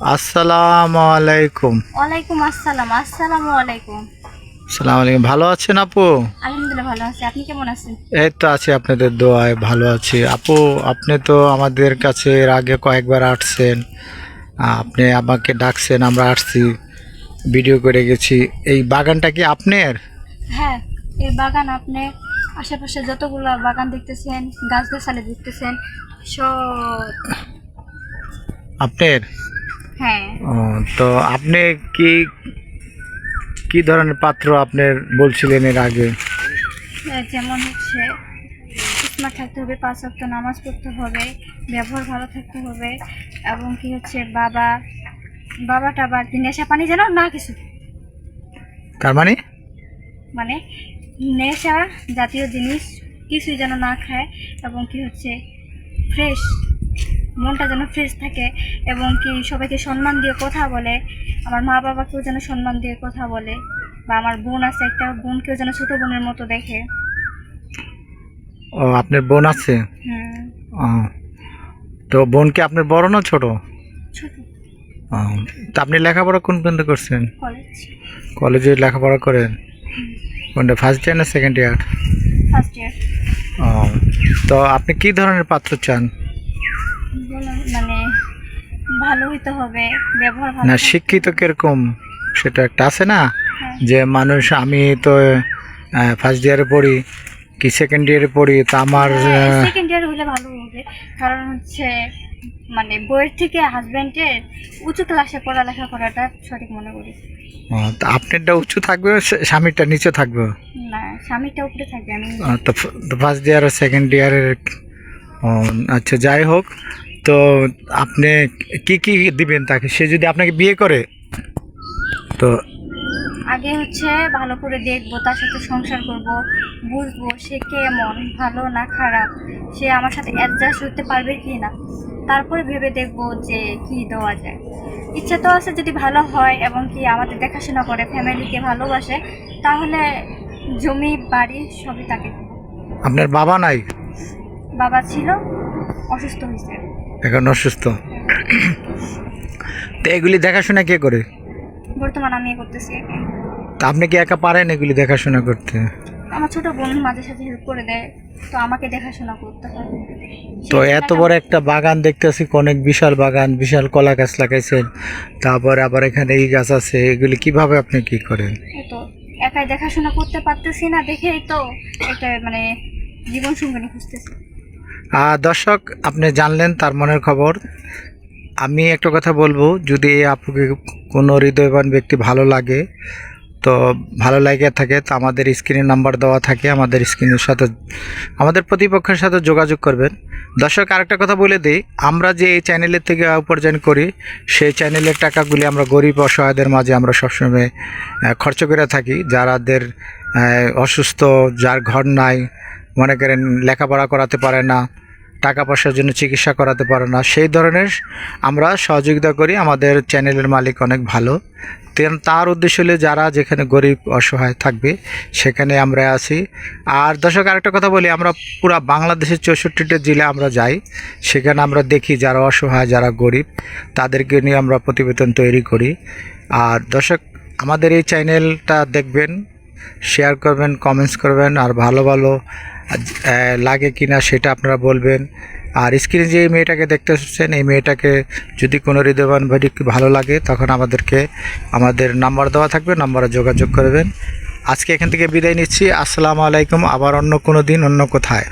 আসসালামু আলাইকুম। ওয়ালাইকুম আসসালাম। আসসালামু আলাইকুম। আসসালামু আলাইকুম। ভালো আছেন আপু? আলহামদুলিল্লাহ ভালো আছি। আপনি কেমন আছেন? এই তো আছি, আপনাদের দোয়ায় ভালো আছি। আপু, আপনি তো আমাদের কাছে এর আগে কয়েকবার আসছেন, আপনি আমাকে ডাকছেন, আমরা আসছি, ভিডিও করে গেছি। এই বাগানটা কি আপনার? হ্যাঁ, এই বাগান আপনি আশেপাশে যতগুলো বাগান দেখতেছেন, গাছগাছালি দেখতেছেন, সব আপনার? হ্যাঁ। ও, তো আপনি কি কি ধরনের পাত্র আপনার বলছিলেন এর আগে? যেমন হচ্ছে স্মার্ট থাকতে হবে, 5 ওয়াক্ত নামাজ পড়তে হবে, ব্যবহার ভালো থাকতে হবে, এবং কি হচ্ছে বাবাটা আবার নেশা পানি যেন না কিছু, তার মানে? মানে নেশা জাতীয় জিনিস কিছুই যেন না খায়, এবং কি হচ্ছে ফ্রেশ, মনটা যেন ফ্রেশ থাকে, এবং কি সবাইকে সম্মান দিয়ে কথা বলে, আমার মা বাবাকেও যেন সম্মান দিয়ে কথা বলে, বা আমার বোন আছে একটা, বোনকেও যেন ছোটো বোনের মতো দেখে। ও, আপনার বোন আছে? হুম। ও, তো বোন কি আপনার বড় না ছোট? ছোট। ও, তা আপনি লেখাপড়া কোন পর্যন্ত করছেন? কলেজ। কলেজে লেখাপড়া করেন? কোনটা, ফার্স্ট ইয়ার না সেকেন্ড ইয়ার? First year. ও, তো আপনি কি ধরনের পাত্র চান? মানে ভালো হইতে হবে, ব্যবহার ভালো না, থাকতে শিক্ষিত হবে। কিরকম সেটা একটা আছে না, হ্যাঁ। যে মানুষ, আমি তো ফার্স্ট ইয়ারে পড়ি কি সেকেন্ড ইয়ারে পড়ি, তো আমার সেকেন্ড ইয়ার হলে ভালো হবে, কারণ হচ্ছে মানে বইয়ের থেকে হাজব্যান্ডের উঁচু ক্লাসে পড়ালেখা করাটা সঠিক মনে করি। তো আপনারটা উঁচু থাকবে, স্বামীরটা নিচে থাকবে? না, স্বামীটা উপরে থাকবে। আমি তো ফার্স্ট ইয়ার আর সেকেন্ড ইয়ারের। আচ্ছা, যাই হোক, তো আপনি কি কি দিবেন তাকে, সে যদি আপনাকে বিয়ে করে? তো আগে হচ্ছে ভালো করে দেখবো, তার সাথে সংসার করব, বুঝবো সে কেমন, ভালো না খারাপ, সে আমার সাথে অ্যাডজাস্ট হতে পারবে কি না, তারপরে ভেবে দেখবো যে কি দেওয়া যায়। ইচ্ছা তো আছে যদি ভালো হয় এবং কি আমাদের দেখাশোনা করে, ফ্যামিলিকে ভালোবাসে, তাহলে জমি বাড়ি সবই তাকে দেব। আপনার বাবা নাই? বাবা ছিল, অসুস্থ হয়েছে। এখন অসুস্থ? তো এগুলি দেখাশোনা কে করে? বর্তমান আমি করতেছি একা। তা আপনি কি একা পারেন এগুলি দেখাশোনা করতে? আমার ছোট বোন মাঝে সাথে হেল্প করে দেয়, তো আমাকে দেখাশোনা করতে হয়। তো এত বড় একটা বাগান দেখতেছি, অনেক বিশাল বাগান, বিশাল কলা গাছ লাগাইছেন, তারপর আবার এখানে এই গাছ আছে, এগুলি কিভাবে আপনি কি করেন? এই তো একাই দেখাশোনা করতে পারতেছি না দেখেই তো একটা মানে জীবন সঙ্গিনী খুঁজতেছি। দর্শক, আপনি জানলেন তার মনের খবর। আমি একটা কথা বলবো, যদি এই আপুকে কোনো হৃদয়বান ব্যক্তি ভালো লাগে, তো ভালো লাগে থাকে, তো আমাদের স্ক্রিনে নাম্বার দেওয়া থাকে, আমাদের স্ক্রিনের সাথে আমাদের প্রতিপক্ষের সাথে যোগাযোগ করবেন। দর্শক, আরেকটা কথা বলে দিই, আমরা যে এই চ্যানেলের থেকে উপার্জন করি, সেই চ্যানেলের টাকাগুলি আমরা গরিব অসহায়দের মাঝে আমরা সবসময় খরচ করে থাকি। যারাদের অসুস্থ, যার ঘর নাই, মনে করেন লেখাপড়া করাতে পারে না, টাকা পয়সার জন্য চিকিৎসা করাতে পারে না, সেই ধরনের আমরা সহযোগিতা করি। আমাদের চ্যানেলের মালিক অনেক ভালো, তার উদ্দেশ্য হলে যারা যেখানে গরিব অসহায় থাকবে সেখানে আমরা আছি। আর দর্শক, আরেকটা কথা বলি, আমরা পুরো বাংলাদেশের 64টা জেলা আমরা যাই, সেখানে আমরা দেখি যারা অসহায়, যারা গরিব, তাদেরকে নিয়ে আমরা প্রতিবেদন তৈরি করি। আর দর্শক, আমাদের এই চ্যানেলটা দেখবেন, শেয়ার করবেন, কমেন্টস করবেন, আর ভালো ভালো লাগে কিনা সেটা আপনারা বলবেন। আর স্ক্রিনে যে মেয়েটাকে দেখতে পাচ্ছেন, এই মেয়েটাকে যদি কোনো হৃদয়বান ব্যক্তি ভালো লাগে, তখন আমাদের নাম্বার দেওয়া থাকবে, নাম্বারে যোগাযোগ করবেন। আজকে এখান থেকে বিদায় নিচ্ছি। আসসালামু আলাইকুম। আবার অন্য কোনো দিন অন্য কোথায়।